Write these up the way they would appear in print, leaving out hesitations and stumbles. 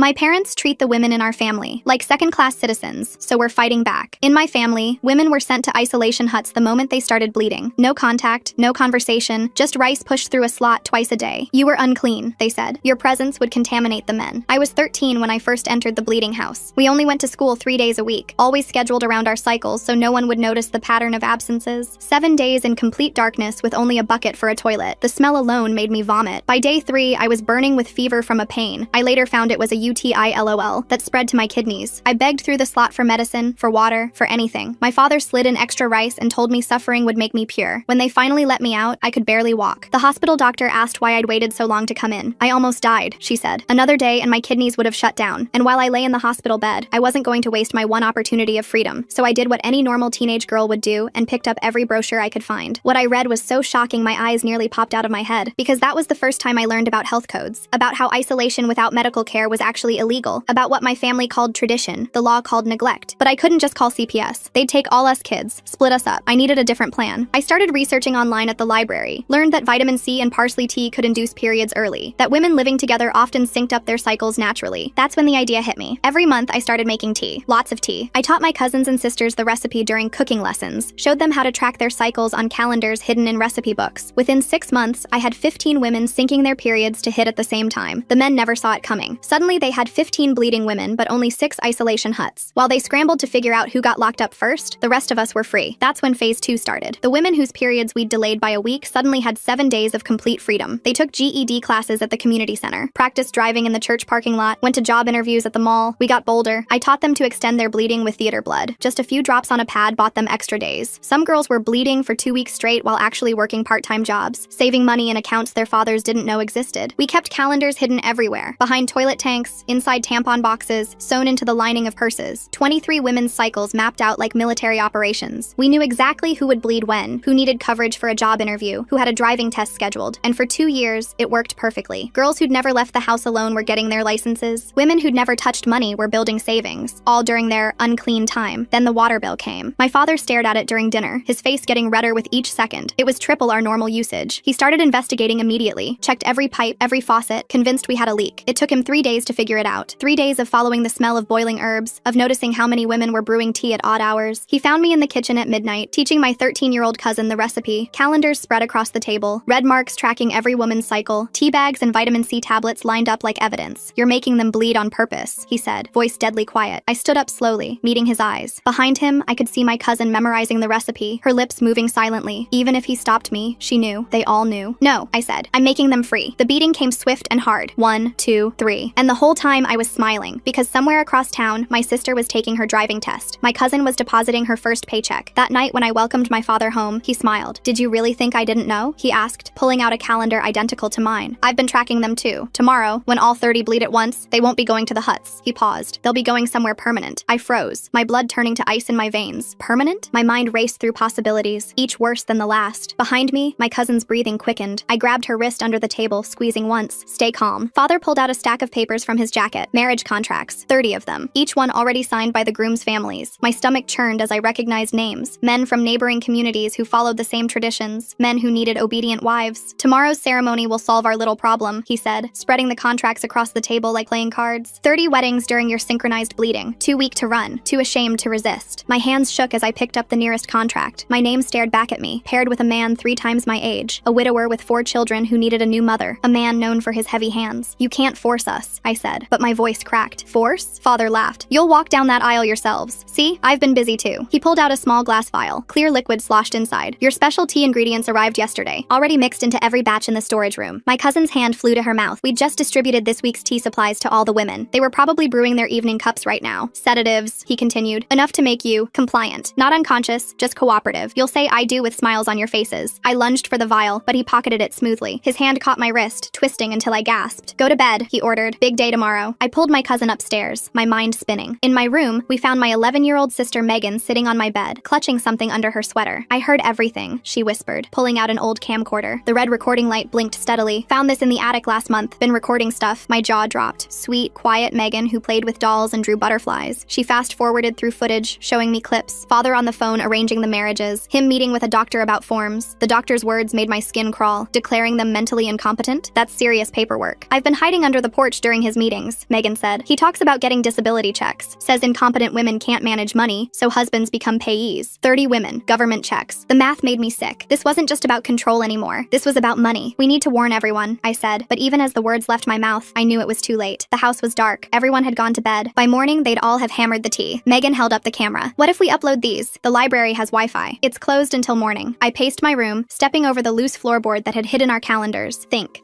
My parents treat the women in our family like second-class citizens, so we're fighting back. In my family, women were sent to isolation huts the moment they started bleeding. No contact, no conversation, just rice pushed through a slot twice a day. You were unclean, they said. Your presence would contaminate the men. I was 13 when I first entered the bleeding house. We only went to school 3 days a week, always scheduled around our cycles so no one would notice the pattern of absences. 7 days in complete darkness with only a bucket for a toilet. The smell alone made me vomit. By day 3, I was burning with fever from a pain. I later found it was a UTI LOL that spread to my kidneys. I begged through the slot for medicine, for water, for anything. My father slid in extra rice and told me suffering would make me pure. When they finally let me out, I could barely walk. The hospital doctor asked why I'd waited so long to come in. I almost died, she said. Another day and my kidneys would have shut down. And while I lay in the hospital bed, I wasn't going to waste my one opportunity of freedom. So I did what any normal teenage girl would do and picked up every brochure I could find. What I read was so shocking my eyes nearly popped out of my head, because that was the first time I learned about health codes, about how isolation without medical care was actually illegal, about what my family called tradition, the law called neglect. But I couldn't just call CPS. They'd take all us kids, split us up. I needed a different plan. I started researching online at the library, learned that vitamin C and parsley tea could induce periods early, that women living together often synced up their cycles naturally. That's when the idea hit me. Every month I started making tea, lots of tea. I taught my cousins and sisters the recipe during cooking lessons, showed them how to track their cycles on calendars hidden in recipe books. Within 6 months, I had 15 women syncing their periods to hit at the same time. The men never saw it coming. Suddenly they had 15 bleeding women, but only 6 isolation huts. While they scrambled to figure out who got locked up first, the rest of us were free. That's when phase 2 started. The women whose periods we'd delayed by a week suddenly had 7 days of complete freedom. They took GED classes at the community center, practiced driving in the church parking lot, went to job interviews at the mall. We got bolder. I taught them to extend their bleeding with theater blood. Just a few drops on a pad bought them extra days. Some girls were bleeding for 2 weeks straight while actually working part-time jobs, saving money in accounts their fathers didn't know existed. We kept calendars hidden everywhere, behind toilet tanks, inside tampon boxes, sewn into the lining of purses. 23 women's cycles mapped out like military operations. We knew exactly who would bleed when, who needed coverage for a job interview, who had a driving test scheduled, and for 2 years, it worked perfectly. Girls who'd never left the house alone were getting their licenses. Women who'd never touched money were building savings, all during their unclean time. Then the water bill came. My father stared at it during dinner, his face getting redder with each second. It was triple our normal usage. He started investigating immediately, checked every pipe, every faucet, convinced we had a leak. It took him 3 days to figure it out. 3 days of following the smell of boiling herbs, of noticing how many women were brewing tea at odd hours. He found me in the kitchen at midnight, teaching my 13-year-old cousin the recipe. Calendars spread across the table, red marks tracking every woman's cycle, tea bags and vitamin C tablets lined up like evidence. You're making them bleed on purpose, he said, voice deadly quiet. I stood up slowly, meeting his eyes. Behind him, I could see my cousin memorizing the recipe, her lips moving silently. Even if he stopped me, she knew. They all knew. No, I said. I'm making them free. The beating came swift and hard. 1, 2, 3. And the whole time I was smiling, because somewhere across town, my sister was taking her driving test. My cousin was depositing her first paycheck. That night when I welcomed my father home, he smiled. Did you really think I didn't know? He asked, pulling out a calendar identical to mine. I've been tracking them too. Tomorrow, when all 30 bleed at once, they won't be going to the huts. He paused. They'll be going somewhere permanent. I froze, my blood turning to ice in my veins. Permanent? My mind raced through possibilities, each worse than the last. Behind me, my cousin's breathing quickened. I grabbed her wrist under the table, squeezing once. Stay calm. Father pulled out a stack of papers from his jacket. Marriage contracts, 30 of them, each one already signed by the groom's families. My stomach churned as I recognized names. Men from neighboring communities who followed the same traditions. Men who needed obedient wives. Tomorrow's ceremony will solve our little problem, he said, spreading the contracts across the table like playing cards. 30 weddings during your synchronized bleeding. Too weak to run. Too ashamed to resist. My hands shook as I picked up the nearest contract. My name stared back at me, paired with a man 3 times my age. A widower with 4 children who needed a new mother. A man known for his heavy hands. You can't force us, I said, but my voice cracked. Force? Father laughed. You'll walk down that aisle yourselves. See? I've been busy too. He pulled out a small glass vial, clear liquid sloshed inside. Your special tea ingredients arrived yesterday, already mixed into every batch in the storage room. My cousin's hand flew to her mouth. We'd just distributed this week's tea supplies to all the women. They were probably brewing their evening cups right now. Sedatives, he continued, enough to make you compliant. Not unconscious, just cooperative. You'll say I do with smiles on your faces. I lunged for the vial, but he pocketed it smoothly. His hand caught my wrist, twisting until I gasped. Go to bed, he ordered. Big day tomorrow. I pulled my cousin upstairs, my mind spinning. In my room, we found my 11-year-old sister Megan sitting on my bed, clutching something under her sweater. I heard everything, she whispered, pulling out an old camcorder. The red recording light blinked steadily. Found this in the attic last month. Been recording stuff. My jaw dropped. Sweet, quiet Megan who played with dolls and drew butterflies. She fast-forwarded through footage, showing me clips. Father on the phone arranging the marriages. Him meeting with a doctor about forms. The doctor's words made my skin crawl, declaring them mentally incompetent. That's serious paperwork. I've been hiding under the porch during his meeting. meetings, Megan said. He talks about getting disability checks, says incompetent women can't manage money, so husbands become payees. 30 women, government checks. The math made me sick. This wasn't just about control anymore. This was about money. We need to warn everyone, I said, but even as the words left my mouth, I knew it was too late. The house was dark. Everyone had gone to bed. By morning, they'd all have hammered the tea. Megan held up the camera. What if we upload these? The library has Wi-Fi. It's closed until morning. I paced my room, stepping over the loose floorboard that had hidden our calendars. Think.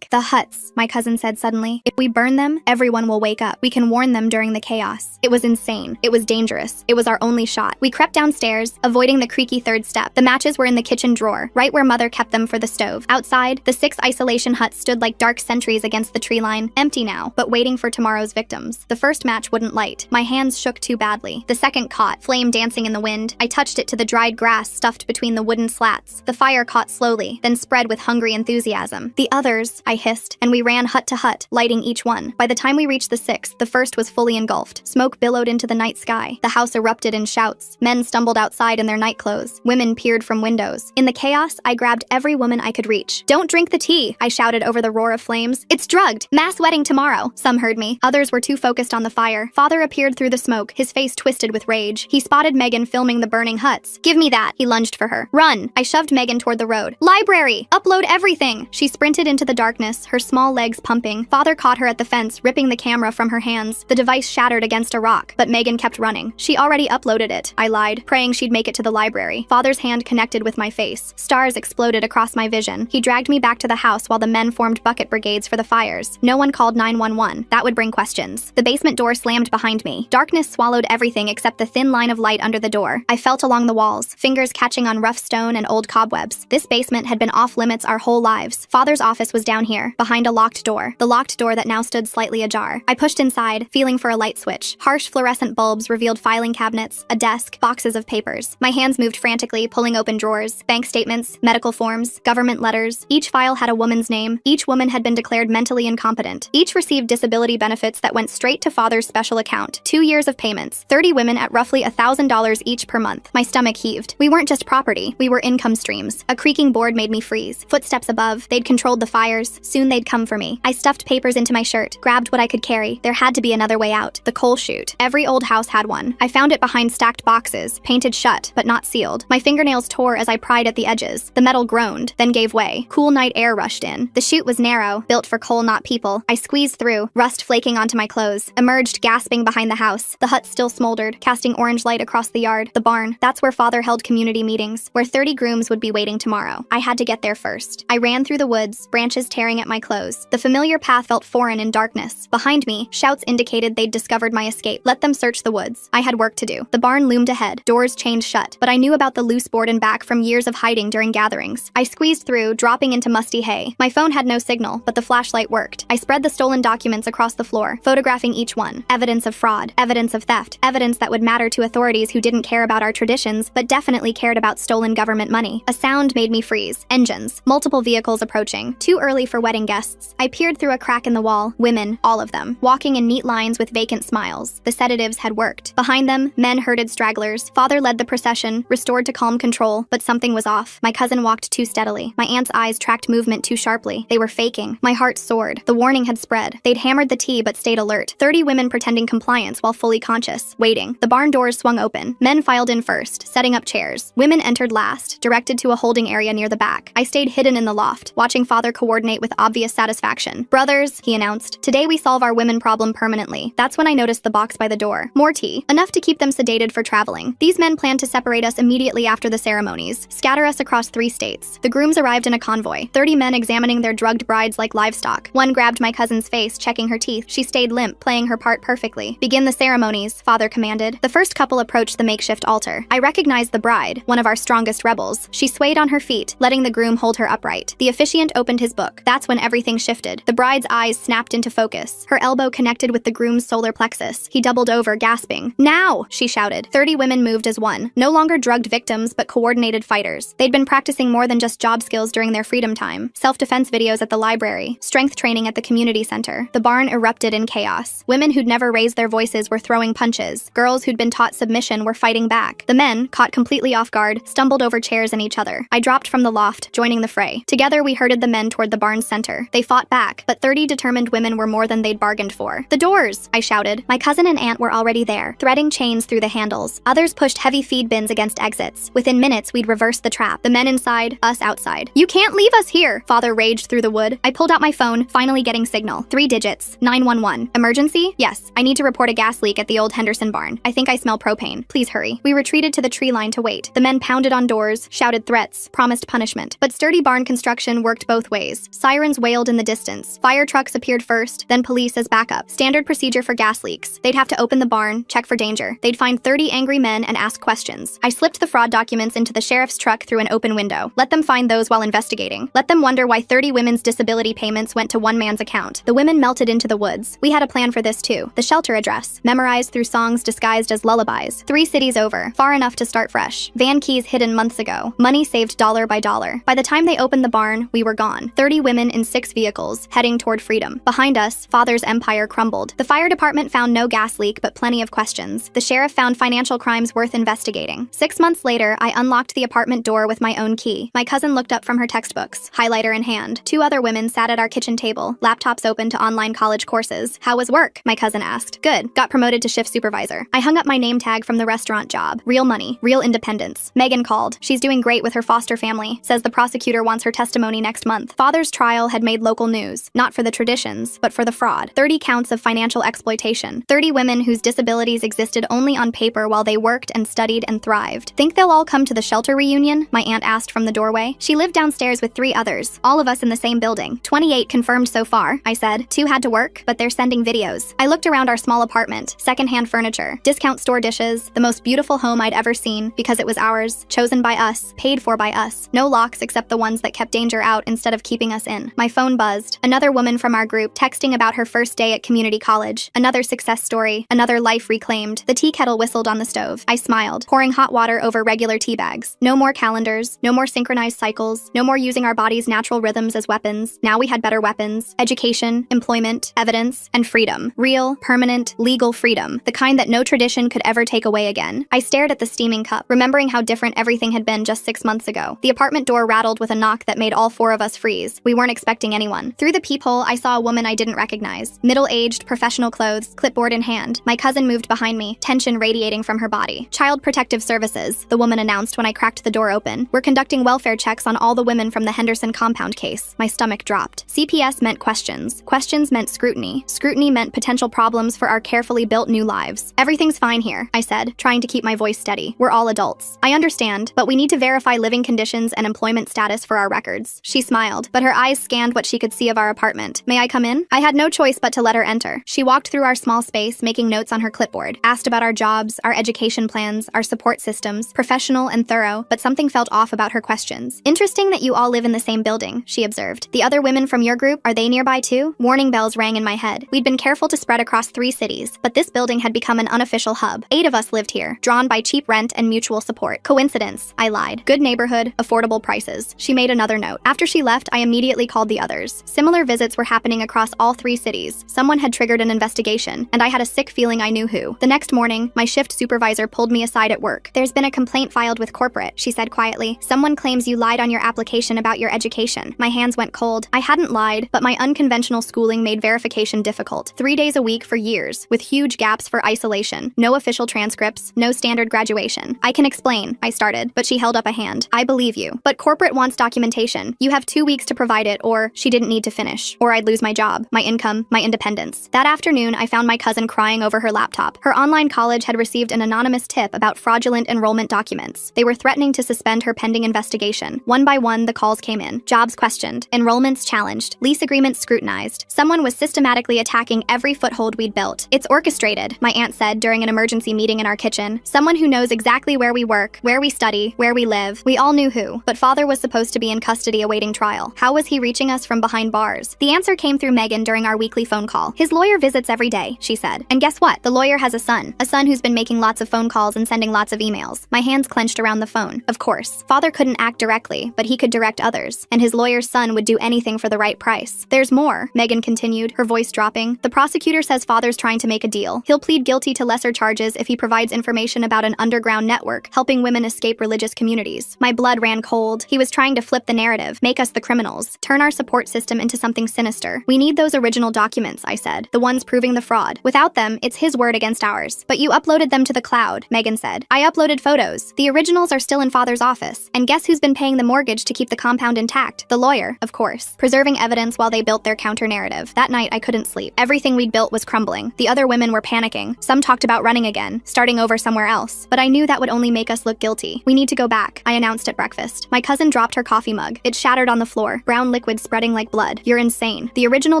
The huts, my cousin said suddenly. If we burn them, everyone will wake up. We can warn them during the chaos. It was insane. It was dangerous. It was our only shot. We crept downstairs, avoiding the creaky third step. The matches were in the kitchen drawer, right where Mother kept them for the stove. Outside, the 6 isolation huts stood like dark sentries against the tree line, empty now, but waiting for tomorrow's victims. The first match wouldn't light. My hands shook too badly. The second caught, flame dancing in the wind. I touched it to the dried grass stuffed between the wooden slats. The fire caught slowly, then spread with hungry enthusiasm. The others, I hissed, and we ran hut to hut, lighting each one. By the time we reached the 6th, the first was fully engulfed. Smoke billowed into the night sky. The house erupted in shouts. Men stumbled outside in their nightclothes. Women peered from windows. In the chaos, I grabbed every woman I could reach. Don't drink the tea, I shouted over the roar of flames. It's drugged. Mass wedding tomorrow. Some heard me. Others were too focused on the fire. Father appeared through the smoke, his face twisted with rage. He spotted Megan filming the burning huts. Give me that. He lunged for her. Run. I shoved Megan toward the road. Library. Upload everything. She sprinted into the darkness, her small legs pumping. Father caught her at the fence, ripping the camera from her hands. The device shattered against a rock, but Megan kept running. She already uploaded it. I lied, praying she'd make it to the library. Father's hand connected with my face. Stars exploded across my vision. He dragged me back to the house while the men formed bucket brigades for the fires. No one called 911. That would bring questions. The basement door slammed behind me. Darkness swallowed everything except the thin line of light under the door. I felt along the walls, fingers catching on rough stone and old cobwebs. This basement had been off limits our whole lives. Father's office was down here, behind a locked door. The locked door that now stood slightly ajar. I pushed inside, feeling for a light switch. Harsh fluorescent bulbs revealed filing cabinets, a desk, boxes of papers. My hands moved frantically, pulling open drawers. Bank statements, medical forms, government letters. Each file had a woman's name. Each woman had been declared mentally incompetent. Each received disability benefits that went straight to Father's special account. 2 years of payments. 30 women at roughly $1,000 each per month. My stomach heaved. We weren't just property. We were income streams. A creaking board made me freeze. Footsteps above. They'd controlled the fires. Soon they'd come for me. I stuffed papers into my shirt, grabbed what I could carry. There had to be another way out. The coal chute. Every old house had one. I found it behind stacked boxes, painted shut, but not sealed. My fingernails tore as I pried at the edges. The metal groaned, then gave way. Cool night air rushed in. The chute was narrow, built for coal, not people. I squeezed through, rust flaking onto my clothes. Emerged gasping behind the house. The hut still smoldered, casting orange light across the yard. The barn. That's where Father held community meetings, where 30 grooms would be waiting tomorrow. I had to get there first. I ran through the woods, branches tearing at my clothes. The familiar path felt foreign in darkness. Behind me, shouts indicated they'd discovered my escape. Let them search the woods. I had work to do. The barn loomed ahead, doors chained shut, but I knew about the loose board and back from years of hiding during gatherings. I squeezed through, dropping into musty hay. My phone had no signal, but the flashlight worked. I spread the stolen documents across the floor, photographing each one. Evidence of fraud, evidence of theft, evidence that would matter to authorities who didn't care about our traditions, but definitely cared about stolen government money. A sound made me freeze. Engines. Multiple vehicles approaching. Too early for wedding guests. I peered through a crack in the wall. Women, all of them, walking in neat lines with vacant smiles. The sedatives had worked. Behind them, men herded stragglers. Father led the procession, restored to calm control, but something was off. My cousin walked too steadily. My aunt's eyes tracked movement too sharply. They were faking. My heart soared. The warning had spread. They'd hammered the tea but stayed alert. 30 women pretending compliance while fully conscious, waiting. The barn doors swung open. Men filed in first, setting up chairs. Women entered last, directed to a holding area near the back. I stayed hidden in the loft, watching Father coordinate with obvious satisfaction. Brothers, he announced, today we solve our women problem permanently. That's when I noticed the box by the door. More tea. Enough to keep them sedated for traveling. These men planned to separate us immediately after the ceremonies, scatter us across 3 states. The grooms arrived in a convoy, 30 men examining their drugged brides like livestock. One grabbed my cousin's face, checking her teeth. She stayed limp, playing her part perfectly. Begin the ceremonies, Father commanded. The first couple approached the makeshift altar. I recognized the bride, one of our strongest rebels. She swayed on her feet, letting the groom hold her upright. The officiant opened his book. That's when everything shifted. The bride's eyes snapped into focus. Her elbow connected with the groom's solar plexus. He doubled over, gasping. Now, she shouted. 30 women moved as one. No longer drugged victims, but coordinated fighters. They'd been practicing more than just job skills during their freedom time. Self-defense videos at the library. Strength training at the community center. The barn erupted in chaos. Women who'd never raised their voices were throwing punches. Girls who'd been taught submission were fighting back. The men, caught completely off guard, stumbled over chairs and each other. I dropped from the loft, joining the fray. Together we herded the men toward the barn's center. They fought back, but 30 determined women women were more than they'd bargained for. "The doors!" I shouted. My cousin and aunt were already there, threading chains through the handles. Others pushed heavy feed bins against exits. Within minutes, we'd reversed the trap. The men inside, us outside. "You can't leave us here!" Father raged through the wood. I pulled out my phone, finally getting signal. 3 digits. 911. "Emergency?" "Yes. I need to report a gas leak at the old Henderson barn. I think I smell propane. Please hurry." We retreated to the tree line to wait. The men pounded on doors, shouted threats, promised punishment. But sturdy barn construction worked both ways. Sirens wailed in the distance. Fire trucks appeared first, then police as backup. Standard procedure for gas leaks. They'd have to open the barn, check for danger. They'd find 30 angry men and ask questions. I slipped the fraud documents into the sheriff's truck through an open window. Let them find those while investigating. Let them wonder why 30 women's disability payments went to one man's account. The women melted into the woods. We had a plan for this too. The shelter address, memorized through songs disguised as lullabies. 3 cities over, far enough to start fresh. Van keys hidden months ago. Money saved dollar by dollar. By the time they opened the barn, we were gone. 30 women in 6 vehicles, heading toward freedom. Behind us, Father's empire crumbled. The fire department found no gas leak, but plenty of questions. The sheriff found financial crimes worth investigating. 6 months later, I unlocked the apartment door with my own key. My cousin looked up from her textbooks, highlighter in hand. 2 other women sat at our kitchen table, laptops open to online college courses. "How was work?" my cousin asked. "Good. Got promoted to shift supervisor." I hung up my name tag from the restaurant job. Real money, real independence. Megan called. She's doing great with her foster family. Says the prosecutor wants her testimony next month. Father's trial had made local news, not for the traditions, but for the fraud. 30 counts of financial exploitation. 30 women whose disabilities existed only on paper while they worked and studied and thrived. "Think they'll all come to the shelter reunion?" my aunt asked from the doorway. She lived downstairs with 3 others, all of us in the same building. 28 confirmed so far, I said. 2 had to work, but they're sending videos. I looked around our small apartment, secondhand furniture, discount store dishes, the most beautiful home I'd ever seen because it was ours, chosen by us, paid for by us. No locks except the ones that kept danger out instead of keeping us in. My phone buzzed. Another woman from our group texting about her first day at community college. Another success story, another life reclaimed. The tea kettle whistled on the stove. I smiled, pouring hot water over regular tea bags. No more calendars, no more synchronized cycles, no more using our bodies' natural rhythms as weapons. Now we had better weapons. Education, employment, evidence, and freedom. Real, permanent, legal freedom. The kind that no tradition could ever take away again. I stared at the steaming cup, remembering how different everything had been just 6 months ago. The apartment door rattled with a knock that made all 4 of us freeze. We weren't expecting anyone. Through the peephole, I saw a woman I didn't recognize. Middle-aged, professional clothes, clipboard in hand. My cousin moved behind me, tension radiating from her body. "Child Protective Services," the woman announced when I cracked the door open. "We're conducting welfare checks on all the women from the Henderson compound case." My stomach dropped. CPS meant questions. Questions meant scrutiny. Scrutiny meant potential problems for our carefully built new lives. "Everything's fine here," I said, trying to keep my voice steady. "We're all adults. I understand, but we need to verify living conditions and employment status for our records." She smiled, but her eyes scanned what she could see of our apartment. "May I come in?" I had no choice but to let her enter. She walked through our small space, making notes on her clipboard, asked about our jobs, our education plans, our support systems, professional and thorough, but something felt off about her questions. "Interesting that you all live in the same building," she observed. "The other women from your group, are they nearby too?" Warning bells rang in my head. We'd been careful to spread across 3 cities, but this building had become an unofficial hub. 8 of us lived here, drawn by cheap rent and mutual support. Coincidence, I lied. Good neighborhood, affordable prices. She made another note. After she left, I immediately called the others. Similar visits were happening across all 3 cities. Someone had triggered an investigation, and I had a sick feeling I knew who. The next morning, my shift supervisor pulled me aside at work. "There's been a complaint filed with corporate," she said quietly. "Someone claims you lied on your application about your education." My hands went cold. I hadn't lied, but my unconventional schooling made verification difficult. 3 days a week for years, with huge gaps for isolation. No official transcripts, no standard graduation. "I can explain," I started, but she held up a hand. "I believe you. But corporate wants documentation. You have 2 weeks to provide it, or..." She didn't need to finish. "Or I'd lose my job, my income, my independence." That afternoon, I found my cousin crying over her laptop. Her online college had received an anonymous tip about fraudulent enrollment documents. They were threatening to suspend her pending investigation. One by one, the calls came in. Jobs questioned, enrollments challenged, lease agreements scrutinized. Someone was systematically attacking every foothold we'd built. "It's orchestrated," my aunt said during an emergency meeting in our kitchen. "Someone who knows exactly where we work, where we study, where we live." We all knew who, but Father was supposed to be in custody awaiting trial. How was he reaching us from behind bars? The answer came through Megan during our weekly phone call. "His lawyer visits every day," she said. "And guess what? The lawyer has a son who's been making lots of phone calls and sending lots of emails." My hands clenched around the phone. Of course, Father couldn't act directly, but he could direct others, and his lawyer's son would do anything for the right price. "There's more," Megan continued, her voice dropping. "The prosecutor says Father's trying to make a deal. He'll plead guilty to lesser charges if he provides information about an underground network helping women escape religious communities." My blood ran cold. He was trying to flip the narrative, make us the criminals, turn our support system into something sinister. "We need those those original documents, I said. The ones proving the fraud. Without them, it's his word against ours. But you uploaded them to the cloud, Megan said. I uploaded photos. The originals are still in Father's office. And guess who's been paying the mortgage to keep the compound intact? The lawyer, of course. Preserving evidence while they built their counter-narrative. That night, I couldn't sleep. Everything we'd built was crumbling. The other women were panicking. Some talked about running again, starting over somewhere else. But I knew that would only make us look guilty. We need to go back, I announced at breakfast. My cousin dropped her coffee mug. It shattered on the floor, brown liquid spreading like blood. You're insane. The original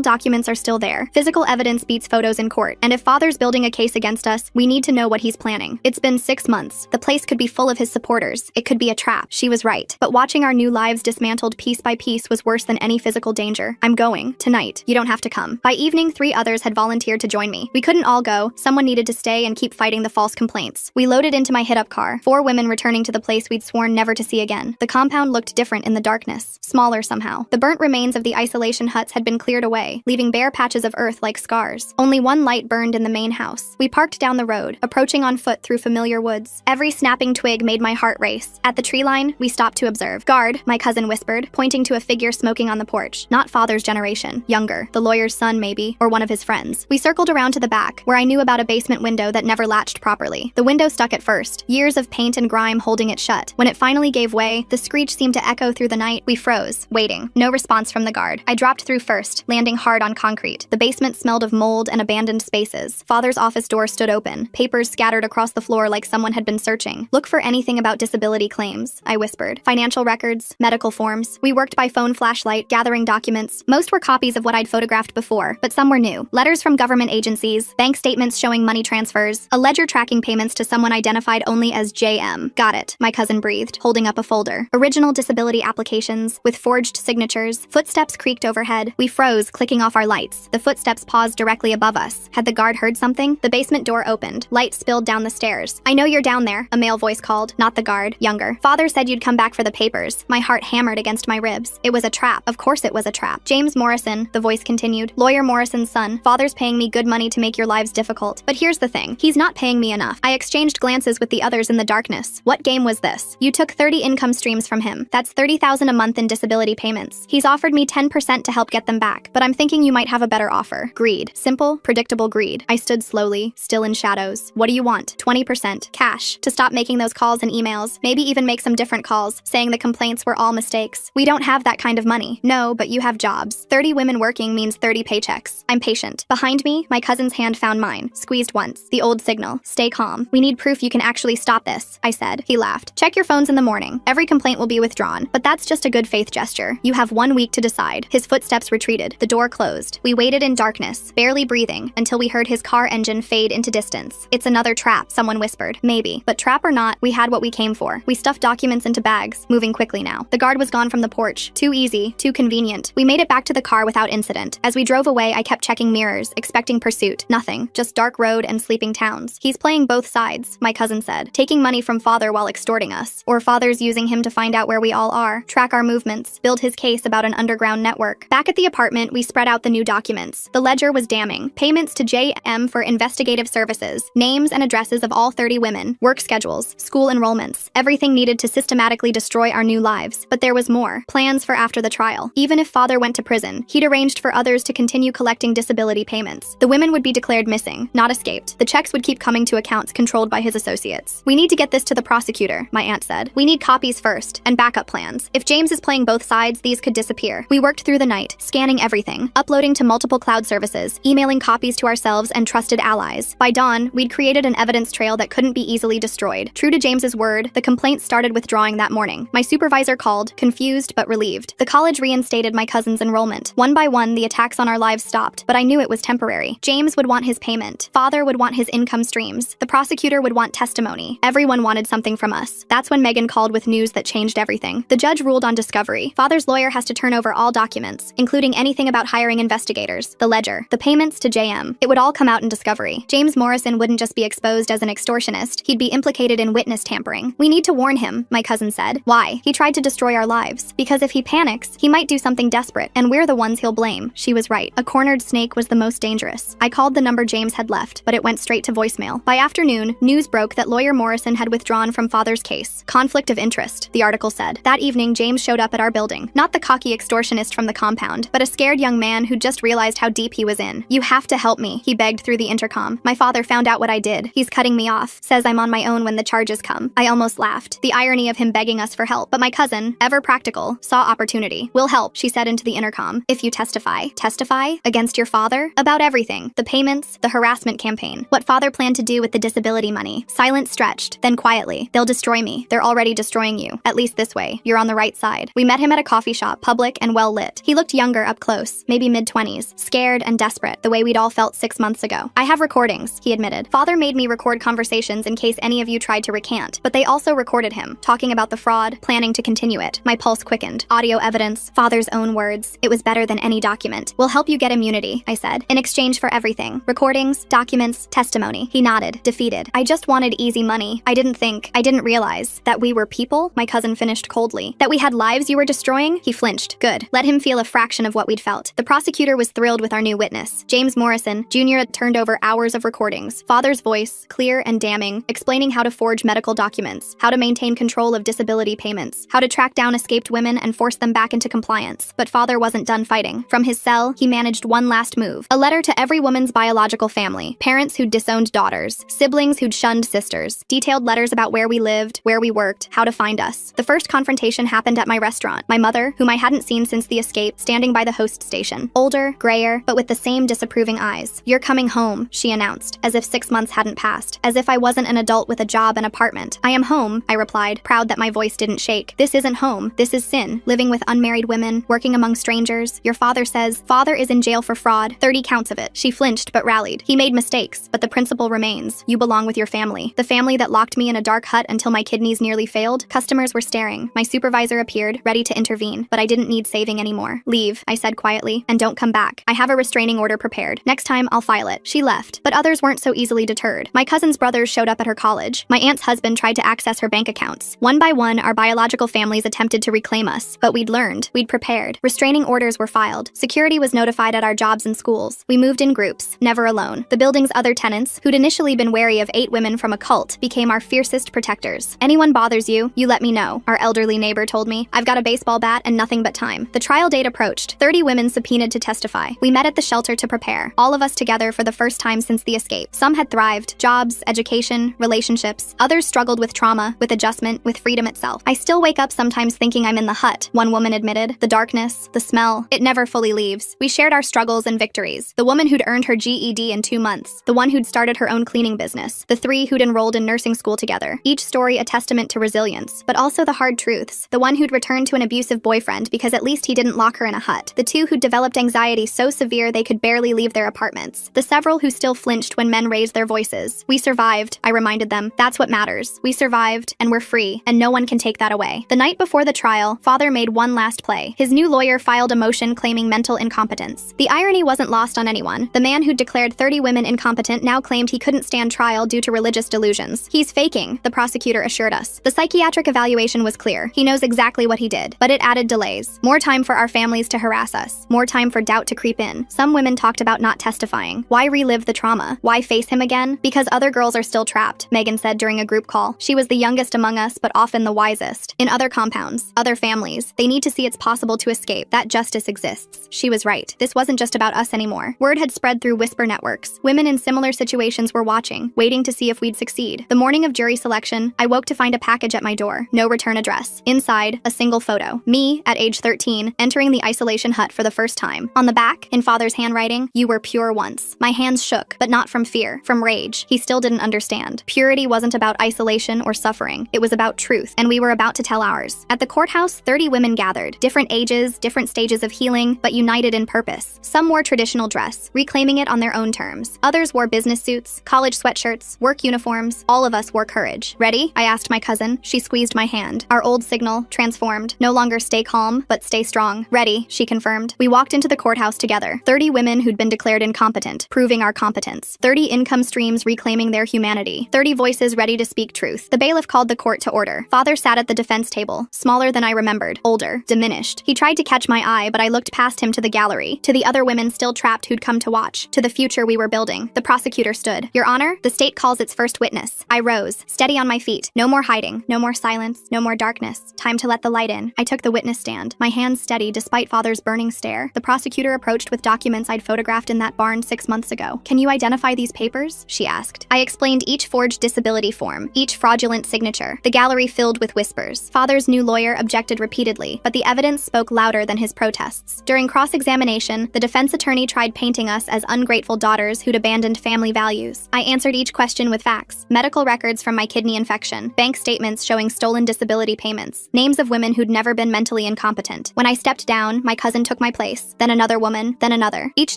documents are still there. Physical evidence beats photos in court. And if Father's building a case against us, we need to know what he's planning. It's been 6 months. The place could be full of his supporters. It could be a trap. She was right. But watching our new lives dismantled piece by piece was worse than any physical danger. I'm going. Tonight. You don't have to come. By evening, 3 others had volunteered to join me. We couldn't all go. Someone needed to stay and keep fighting the false complaints. We loaded into my hit-up car. 4 women returning to the place we'd sworn never to see again. The compound looked different in the darkness. Smaller somehow. The burnt remains of the isolation huts had been cleared away, leaving bare patches of earth like scars. Only one light burned in the main house. We parked down the road, approaching on foot through familiar woods. Every snapping twig made my heart race. At the tree line, we stopped to observe. Guard, my cousin whispered, pointing to a figure smoking on the porch. Not Father's generation. Younger. The lawyer's son, maybe, or one of his friends. We circled around to the back, where I knew about a basement window that never latched properly. The window stuck at first, years of paint and grime holding it shut. When it finally gave way, the screech seemed to echo through the night. We froze, waiting. No response from the guard. I dropped through first, landing hard on concrete. The basement smelled of mold and abandoned spaces. Father's office door stood open, papers scattered across the floor like someone had been searching. Look for anything about disability claims, I whispered. Financial records, medical forms. We worked by phone flashlight, gathering documents. Most were copies of what I'd photographed before, but some were new. Letters from government agencies, bank statements showing money transfers, a ledger tracking payments to someone identified only as JM. Got it, my cousin breathed, holding up a folder. Original disability applications, with forged signatures. Footsteps creaked overhead. We froze, clicking off our lights. The footsteps paused directly above us. Had the guard heard something? The basement door opened. Light spilled down the stairs. I know you're down there, a male voice called. Not the guard, younger. Father said you'd come back for the papers. My heart hammered against my ribs. It was a trap. Of course it was a trap. James Morrison, the voice continued. Lawyer Morrison's son. Father's paying me good money to make your lives difficult. But here's the thing. He's not paying me enough. I exchanged glances with the others in the darkness. What game was this? You took 30 income streams from him. That's $30,000 a month in disability payments. He's offered me 10% to help get them back, but I'm thinking you might have a better offer. Greed. Simple, predictable greed. I stood slowly, still in shadows. What do you want? 20%. Cash. To stop making those calls and emails. Maybe even make some different calls, saying the complaints were all mistakes. We don't have that kind of money. No, but you have jobs. 30 women working means 30 paychecks. I'm patient. Behind me, my cousin's hand found mine. Squeezed once. The old signal. Stay calm. We need proof you can actually stop this, I said. He laughed. Check your phones in the morning. Every complaint will be withdrawn, but that's just a good faith gesture. You have 1 week to decide. His footsteps retreated. The door closed. We waited in darkness, barely breathing, until we heard his car engine fade into distance. It's another trap, someone whispered. Maybe. But trap or not, we had what we came for. We stuffed documents into bags, moving quickly now. The guard was gone from the porch. Too easy, too convenient. We made it back to the car without incident. As we drove away, I kept checking mirrors, expecting pursuit. Nothing. Just dark road and sleeping towns. He's playing both sides, my cousin said. Taking money from Father while extorting us. Or Father's using him to find out where we all are, track our movements, build his case about an underground network. Back at the apartment, we spread out the new documents. The ledger was damning. Payments to JM for investigative services, names and addresses of all 30 women, work schedules, school enrollments, everything needed to systematically destroy our new lives. But there was more. Plans for after the trial. Even if Father went to prison, he'd arranged for others to continue collecting disability payments. The women would be declared missing, not escaped. The checks would keep coming to accounts controlled by his associates. We need to get this to the prosecutor, my aunt said. We need copies first, and backup plans. If James is playing both sides, these could disappear. We worked through the night, scanning everything, uploading to multiple cloud services, emailing copies to ourselves and trusted allies. By dawn, we'd created an evidence trail that couldn't be easily destroyed. True to James's word, the complaints started withdrawing that morning. My supervisor called, confused but relieved. The college reinstated my cousin's enrollment. One by one, the attacks on our lives stopped, but I knew it was temporary. James would want his payment. Father would want his income streams. The prosecutor would want testimony. Everyone wanted something from us. That's when Megan called with news that changed everything. The judge ruled on discovery. Father's lawyer has to turn over all documents, including anything about hiring investigators, the ledger, the payments to JM. It would all come out in discovery. James Morrison wouldn't just be exposed as an extortionist, he'd be implicated in witness tampering. We need to warn him, my cousin said. Why? He tried to destroy our lives. Because if he panics, he might do something desperate, and we're the ones he'll blame. She was right. A cornered snake was the most dangerous. I called the number James had left, but it went straight to voicemail. By afternoon, news broke that lawyer Morrison had withdrawn from Father's case. Conflict of interest, the article said. That evening, James showed up at our building. Not the cocky extortionist from the compound, but a scared young man man who just realized how deep he was in. "You have to help me," he begged through the intercom. "My father found out what I did. He's cutting me off. Says I'm on my own when the charges come." I almost laughed. The irony of him begging us for help. But my cousin, ever practical, saw opportunity. "We'll help," she said into the intercom. "If you testify." Testify? Against your father? About everything. The payments, the harassment campaign, what father planned to do with the disability money. Silence stretched, then quietly. "They'll destroy me. They're already destroying you. At least this way. You're on the right side." We met him at a coffee shop, public and well lit. He looked younger up close, maybe mid-20s, scared and desperate, the way we'd all felt 6 months ago. "I have recordings," he admitted. "Father made me record conversations in case any of you tried to recant, but they also recorded him, talking about the fraud, planning to continue it." My pulse quickened. Audio evidence, father's own words. It was better than any document. "We'll help you get immunity," I said, "in exchange for everything. Recordings, documents, testimony." He nodded, defeated. "I just wanted easy money. I didn't realize that we were people," my cousin finished coldly. "That we had lives you were destroying?" He flinched. Good. Let him feel a fraction of what we'd felt. The prosecutor was thrilled with our new witness. James Morrison, Jr. had turned over hours of recordings. Father's voice, clear and damning, explaining how to forge medical documents, how to maintain control of disability payments, how to track down escaped women and force them back into compliance. But father wasn't done fighting. From his cell, he managed one last move. A letter to every woman's biological family, parents who'd disowned daughters, siblings who'd shunned sisters, detailed letters about where we lived, where we worked, how to find us. The first confrontation happened at my restaurant. My mother, whom I hadn't seen since the escape, standing by the host station. Older, grayer, but with the same disapproving eyes. "You're coming home," she announced, as if 6 months hadn't passed, as if I wasn't an adult with a job and apartment. "I am home," I replied, proud that my voice didn't shake. "This isn't home. This is sin. Living with unmarried women, working among strangers. Your father says, father is in jail for fraud, 30 counts of it." She flinched but rallied. "He made mistakes, but the principle remains. You belong with your family. The family that locked me in a dark hut until my kidneys nearly failed." Customers were staring. My supervisor appeared, ready to intervene, but I didn't need saving anymore. "Leave," I said quietly, "and don't come back. I have a restraining order prepared. Next time, I'll file it." She left, but others weren't so easily deterred. My cousin's brothers showed up at her college. My aunt's husband tried to access her bank accounts. One by one, our biological families attempted to reclaim us, but we'd learned. We'd prepared. Restraining orders were filed. Security was notified at our jobs and schools. We moved in groups, never alone. The building's other tenants, who'd initially been wary of 8 women from a cult, became our fiercest protectors. "Anyone bothers you let me know," our elderly neighbor told me. "I've got a baseball bat and nothing but time." The trial date approached. 30 women subpoenaed to testify. We met at the shelter to prepare, all of us together for the first time since the escape. Some had thrived. Jobs, education, relationships. Others struggled with trauma, with adjustment, with freedom itself. "I still wake up sometimes thinking I'm in the hut," one woman admitted. "The darkness, the smell, it never fully leaves." We shared our struggles and victories. The woman who'd earned her GED in 2 months. The one who'd started her own cleaning business. The 3 who'd enrolled in nursing school together. Each story a testament to resilience, but also the hard truths. The one who'd returned to an abusive boyfriend because at least he didn't lock her in a hut. The 2 who'd developed anxiety so severe they could barely leave their apartments. The several who still flinched when men raised their voices. "We survived," I reminded them. "That's what matters. We survived, and we're free, and no one can take that away." The night before the trial, father made one last play. His new lawyer filed a motion claiming mental incompetence. The irony wasn't lost on anyone. The man who'd declared 30 women incompetent now claimed he couldn't stand trial due to religious delusions. "He's faking," the prosecutor assured us. The psychiatric evaluation was clear. He knows exactly what he did, but it added delays. More time for our families to harass us. More time for doubt to creep in. Some women talked about not testifying. Why relive the trauma? Why face him again? Because other girls are still trapped, Megan said during a group call. She was the youngest among us, but often the wisest. In other compounds, other families, they need to see it's possible to escape, that justice exists. She was right. This wasn't just about us anymore. Word had spread through whisper networks. Women in similar situations were watching, waiting to see if we'd succeed. The morning of jury selection, I woke to find a package at my door. No return address. Inside, a single photo. Me, at age 13, entering the isolation hut for the first time. On the back, in father's handwriting, "You were pure once." My hands shook, but not from fear, from rage. He still didn't understand. Purity wasn't about isolation or suffering. It was about truth, and we were about to tell ours. At the courthouse, 30 women gathered. Different ages, different stages of healing, but united in purpose. Some wore traditional dress, reclaiming it on their own terms. Others wore business suits, college sweatshirts, work uniforms. All of us wore courage. "Ready?" I asked my cousin. She squeezed my hand. Our old signal, transformed. No longer stay calm, but stay strong. "Ready," she confirmed. We walked into the courthouse together. 30 women who'd been declared incompetent, proving our competence. 30 income streams reclaiming their humanity. 30 voices ready to speak truth. The bailiff called the court to order. Father sat at the defense table, smaller than I remembered, older, diminished. He tried to catch my eye, but I looked past him to the gallery, to the other women still trapped who'd come to watch, to the future we were building. The prosecutor stood. "Your Honor, the state calls its first witness." I rose, steady on my feet. No more hiding, no more silence, no more darkness. Time to let the light in. I took the witness stand, my hands steady despite father's burning stare. The prosecutor approached with documents I'd photographed in that barn 6 months ago. Can you identify these papers? She asked. I explained each forged disability form, each fraudulent signature. The gallery filled with whispers. Father's new lawyer objected repeatedly, but the evidence spoke louder than his protests. During cross-examination, the defense attorney tried painting us as ungrateful daughters who'd abandoned family values. I answered each question with facts: medical records from my kidney infection, bank statements showing stolen disability payments, names of women who'd never been mentally incompetent. When I stepped down, my cousin took my place, then another woman, then another. Each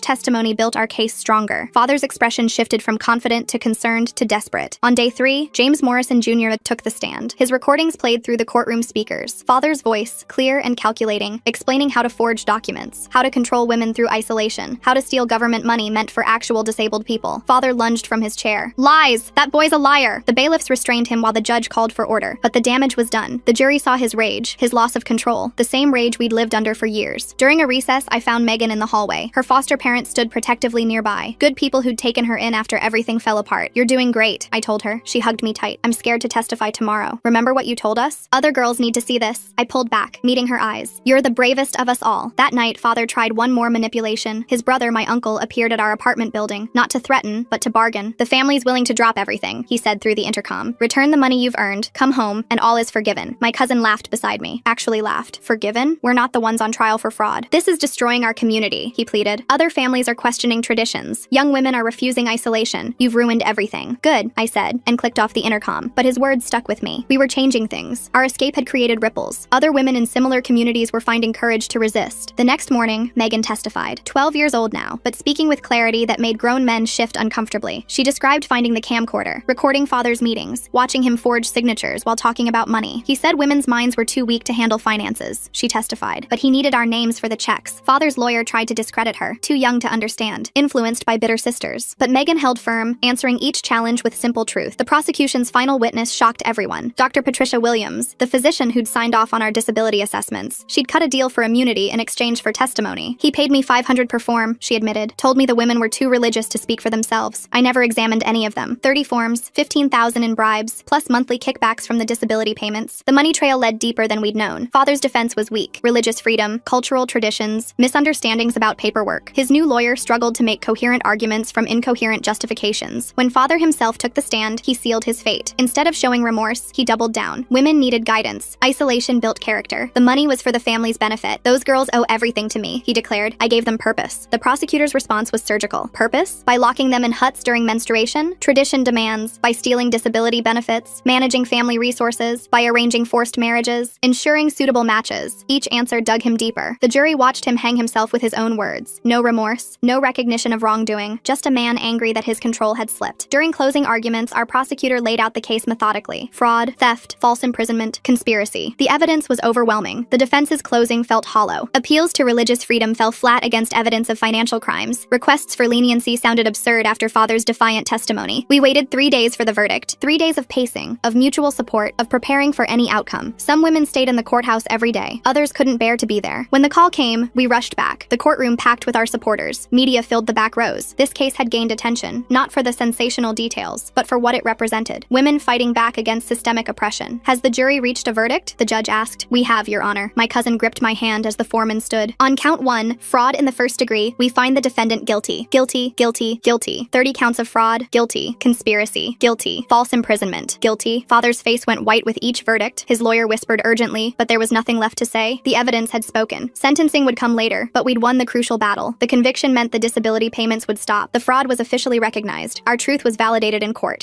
testimony built our case stronger. Father's expression shifted from confident to concerned to desperate. On day 3, James Morrison Jr. took the stand. His recordings played through the courtroom speakers. Father's voice, clear and calculating, explaining how to forge documents, how to control women through isolation, how to steal government money meant for actual disabled people. Father lunged from his chair. Lies! That boy's a liar! The bailiffs restrained him while the judge called for order, but the damage was done. The jury saw his rage, his loss of control, the same rage we'd lived under for years. During a recess, I found Megan in the hallway. Her foster parents stood protectively nearby, good people who'd taken her in after everything fell apart. You're doing great, I told her. She hugged me tight. I'm scared to testify tomorrow. Remember what you told us? Other girls need to see this. I pulled back, meeting her eyes. You're the bravest of us all. That night, Father tried one more manipulation. His brother, my uncle, appeared at our apartment building, not to threaten, but to bargain. The family's willing to drop everything, he said through the intercom. Return the money you've earned, come home, and all is forgiven. My cousin laughed beside me. Actually laughed. Forgiven? We're not the ones on trial for fraud. This is destroying our community, he pleaded. Other families are questioning traditions. Young women are refusing isolation. You've ruined everything. Good, I said, and clicked off the intercom. But his words stuck with me. We were changing things. Our escape had created ripples. Other women in similar communities were finding courage to resist. The next morning, Megan testified. 12 years old now, but speaking with clarity that made grown men shift uncomfortably. She described finding the camcorder, recording Father's meetings, watching him forge signatures while talking about money. He said women's minds were too weak to handle finances, she testified, but he needed our names for the checks. Father's lawyer tried to discredit her, too young to understand, influenced by bitter sisters. But Megan held firm, answering each challenge with simple truth. The prosecution's final witness shocked everyone. Dr. Patricia Williams, the physician who'd signed off on our disability assessments. She'd cut a deal for immunity in exchange for testimony. He paid me $500 per form, she admitted, told me the women were too religious to speak for themselves. I never examined any of them. 30 forms, $15,000 in bribes, plus monthly kickbacks from the disability payments. The money trail led deeper than we'd known. Father's defense was weak. Religious freedom, cultural traditions, misunderstandings about paperwork. His new lawyer struggled to make coherent arguments from incoherent justifications. When Father himself took the stand, he sealed his fate. Instead of showing remorse, he doubled down. Women needed guidance. Isolation built character. The money was for the family's benefit. Those girls owe everything to me, he declared. I gave them purpose. The prosecutor's response was surgical. Purpose? By locking them in huts during menstruation? Tradition demands. By stealing disability benefits? Managing family resources? By arranging forced marriages? Ensuring suitable matches? Each answer dug him deeper. The jury watched him hang himself with his own words. No remorse, no recognition of wrongdoing, just a man angry that his control had slipped. During closing arguments, our prosecutor laid out the case methodically. Fraud, theft, false imprisonment, conspiracy. The evidence was overwhelming. The defense's closing felt hollow. Appeals to religious freedom fell flat against evidence of financial crimes. Requests for leniency sounded absurd after Father's defiant testimony. We waited 3 days for the verdict. 3 days of pacing, of mutual support, of preparing for any outcome. Some women stayed in the courthouse every day. Others couldn't bear to be there. When the call came, we rushed back. The courtroom packed with our supporters. Media filled the back rows. This case had gained attention, not for the sensational details, but for what it represented. Women fighting back against systemic oppression. Has the jury reached a verdict? The judge asked. We have, Your Honor. My cousin gripped my hand as the foreman stood. On count 1, fraud in the first degree, we find the defendant guilty. Guilty, guilty, guilty. 30 counts of fraud, guilty. Conspiracy, guilty. False imprisonment, guilty. Father's face went white with each verdict. His lawyer whispered urgently, but there was nothing left to say. The evidence had spoken. Sentencing would come later, but we'd won the crucial battle. The conviction meant the disability payments would stop. The fraud was officially recognized. Our truth was validated in court.